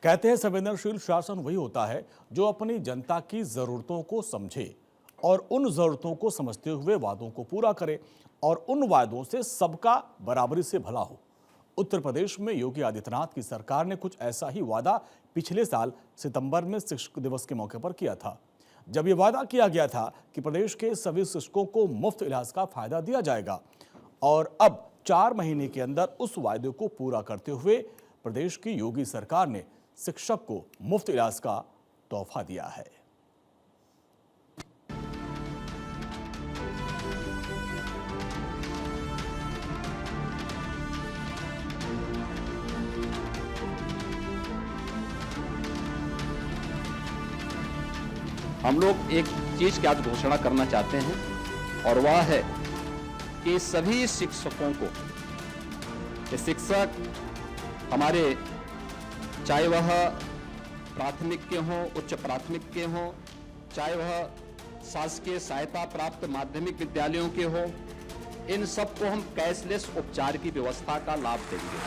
कहते हैं संवेदनशील शासन वही होता है जो अपनी जनता की जरूरतों को समझे और उन जरूरतों को समझते हुए वादों को पूरा करे और उन वादों से सबका बराबरी से भला हो। उत्तर प्रदेश में योगी आदित्यनाथ की सरकार ने कुछ ऐसा ही वादा पिछले साल सितंबर में शिक्षक दिवस के मौके पर किया था, जब यह वादा किया गया था कि प्रदेश के सभी शिक्षकों को मुफ्त इलाज का फायदा दिया जाएगा। और अब 4 महीने के अंदर उस वायदे को पूरा करते हुए प्रदेश की योगी सरकार ने शिक्षक को मुफ्त इलाज का तोहफा दिया है। हम लोग एक चीज की आज घोषणा करना चाहते हैं और वह है कि सभी शिक्षकों को, ये शिक्षक हमारे चाहे वह प्राथमिक के हों, उच्च प्राथमिक के हों, चाहे वह शासकीय सहायता प्राप्त माध्यमिक विद्यालयों के हों, इन सबको हम कैशलेस उपचार की व्यवस्था का लाभ देंगे।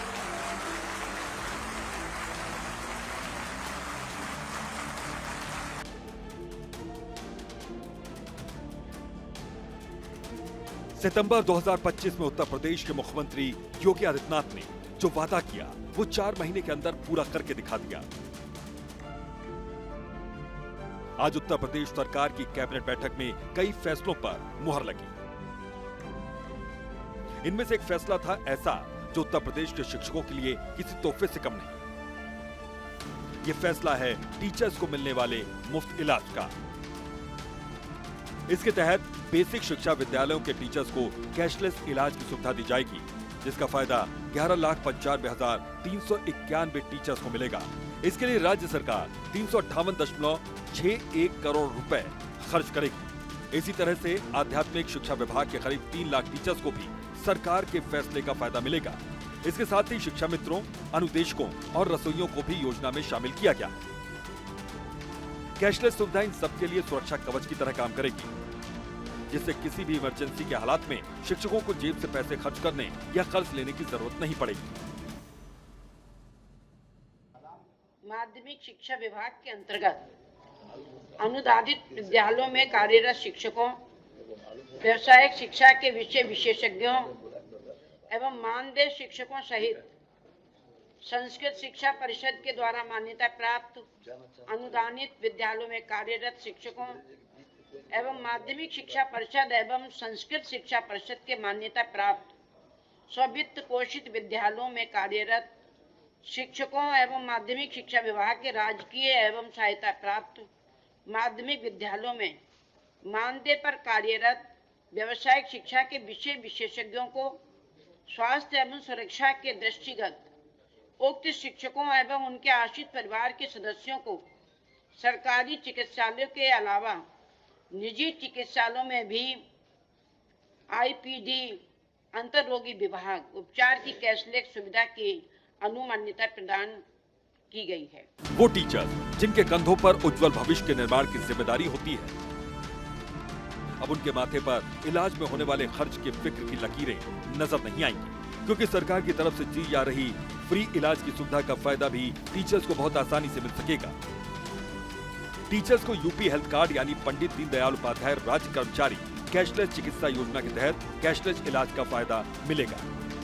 सितंबर 2025 में उत्तर प्रदेश के मुख्यमंत्री योगी आदित्यनाथ ने जो वादा किया वो 4 महीने के अंदर पूरा करके दिखा दिया। आज उत्तर प्रदेश सरकार की कैबिनेट बैठक में कई फैसलों पर मुहर लगी। इनमें से एक फैसला था ऐसा जो उत्तर प्रदेश के शिक्षकों के लिए किसी तोहफे से कम नहीं। यह फैसला है टीचर्स को मिलने वाले मुफ्त इलाज का। इसके तहत बेसिक शिक्षा विद्यालयों के टीचर्स को कैशलेस इलाज की सुविधा दी जाएगी, जिसका फायदा 11,95,391 टीचर्स को मिलेगा। इसके लिए राज्य सरकार 358.61 करोड़ रुपए खर्च करेगी। इसी तरह से आध्यात्मिक शिक्षा विभाग के करीब 3 लाख टीचर्स को भी सरकार के फैसले का फायदा मिलेगा। इसके साथ ही शिक्षा मित्रों, अनुदेशकों और रसोइयों को भी योजना में शामिल किया गया। कैशलेस सुविधा इन सबके लिए सुरक्षा कवच की तरह काम करेगी, जिससे किसी भी इमरजेंसी के हालात में शिक्षकों को जेब से पैसे खर्च करने या कर्ज लेने की जरूरत नहीं पड़ेगी। माध्यमिक शिक्षा विभाग के अंतर्गत अनुदानित विद्यालयों में कार्यरत शिक्षकों, व्यावसायिक शिक्षा के विषय विशेषज्ञों एवं मानदेय शिक्षकों सहित संस्कृत शिक्षा परिषद के द्वारा मान्यता प्राप्त अनुदानित विद्यालयों में कार्यरत शिक्षकों एवं माध्यमिक शिक्षा परिषद एवं संस्कृत शिक्षा परिषद के मान्यता प्राप्त स्ववित्त पोषित विद्यालयों में कार्यरत शिक्षकों एवं माध्यमिक शिक्षा विभाग के राजकीय एवं सहायता प्राप्त माध्यमिक विद्यालयों में मानदेय पर कार्यरत व्यावसायिक शिक्षा के विषय विशेषज्ञों को स्वास्थ्य एवं सुरक्षा के दृष्टिगत उक्त शिक्षकों एवं उनके आश्रित परिवार के सदस्यों को सरकारी चिकित्सालयों के अलावा निजी चिकित्सालयों में भी आईपीडी अंतर्रोगी विभाग उपचार की कैशलेस सुविधा की अनुमान्यता प्रदान की गई है। वो टीचर जिनके कंधों पर उज्जवल भविष्य के निर्माण की जिम्मेदारी होती है, अब उनके माथे पर इलाज में होने वाले खर्च की फिक्र की लकीरें नजर नहीं आएंगी, क्योंकि सरकार की तरफ से दी जा रही फ्री इलाज की सुविधा का फायदा भी टीचर्स को बहुत आसानी से मिल सकेगा। टीचर्स को यूपी हेल्थ कार्ड यानी पंडित दीनदयाल उपाध्याय राज्य कर्मचारी कैशलेस चिकित्सा योजना के तहत कैशलेस इलाज का फायदा मिलेगा।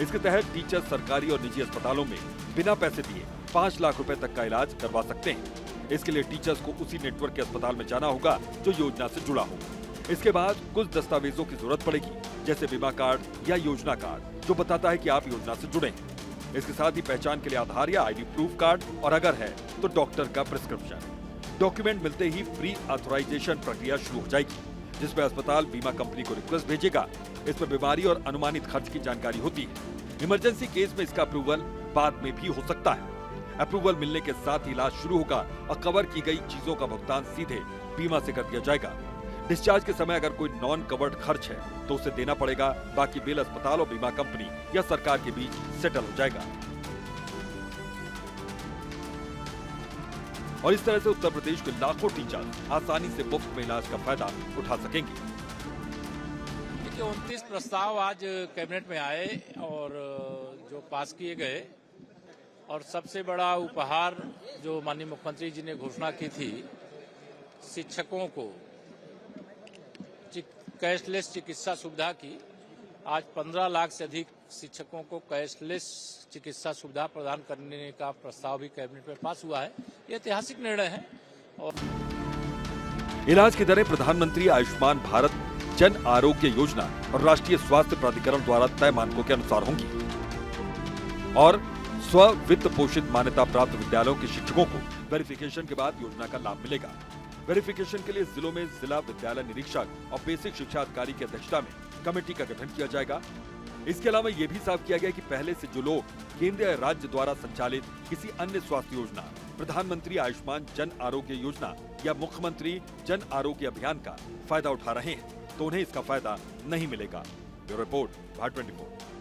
इसके तहत टीचर सरकारी और निजी अस्पतालों में बिना पैसे दिए 5 लाख रुपए तक का इलाज करवा सकते हैं। इसके लिए टीचर्स को उसी नेटवर्क के अस्पताल में जाना होगा जो योजना से जुड़ा हो। इसके बाद कुछ दस्तावेजों की जरूरत पड़ेगी, जैसे बीमा कार्ड या योजना कार्ड जो बताता है कि आप योजना से जुड़े हैं। इसके साथ ही पहचान के लिए आधार या आईडी प्रूफ कार्ड और अगर है तो डॉक्टर का प्रिस्क्रिप्शन। डॉक्यूमेंट मिलते ही प्री ऑथराइजेशन प्रक्रिया शुरू हो जाएगी, जिसमें अस्पताल बीमा कंपनी को रिक्वेस्ट भेजेगा। इसमें बीमारी और अनुमानित खर्च की जानकारी होती है। इमरजेंसी केस में इसका अप्रूवल बाद में भी हो सकता है। अप्रूवल मिलने के साथ ही इलाज शुरू होगा और कवर की गई चीजों का भुगतान सीधे बीमा से कर दिया जाएगा। डिस्चार्ज के समय अगर कोई नॉन कवर्ड खर्च है तो उसे देना पड़ेगा, बाकी बिल अस्पताल और बीमा कंपनी या सरकार के बीच सेटल हो जाएगा। और इस तरह से उत्तर प्रदेश के लाखों टीचर आसानी से मुफ्त में इलाज का फायदा उठा सकेंगे। 29 प्रस्ताव आज कैबिनेट में आए और जो पास किए गए, और सबसे बड़ा उपहार जो माननीय मुख्यमंत्री जी ने घोषणा की थी, शिक्षकों को कैशलेस चिकित्सा सुविधा की। आज 15 लाख से अधिक शिक्षकों को कैशलेस चिकित्सा सुविधा प्रदान करने का प्रस्ताव भी कैबिनेट में पास हुआ है। ये ऐतिहासिक निर्णय है। और इलाज की दरें प्रधानमंत्री आयुष्मान भारत जन आरोग्य योजना और राष्ट्रीय स्वास्थ्य प्राधिकरण द्वारा तय मानकों के अनुसार होंगी और स्व वित्त पोषित मान्यता प्राप्त विद्यालयों के शिक्षकों को वेरिफिकेशन के बाद योजना का लाभ मिलेगा। वेरिफिकेशन के लिए जिलों में जिला विद्यालय निरीक्षक और बेसिक शिक्षा अधिकारी की अध्यक्षता में कमेटी का गठन किया जाएगा। इसके अलावा यह भी साफ किया गया कि पहले से जो लोग केंद्र या राज्य द्वारा संचालित किसी अन्य स्वास्थ्य योजना, प्रधानमंत्री आयुष्मान जन आरोग्य योजना या मुख्यमंत्री जन आरोग्य अभियान का फायदा उठा रहे हैं, तो उन्हें इसका फायदा नहीं मिलेगा। Bureau report, Bharat 24।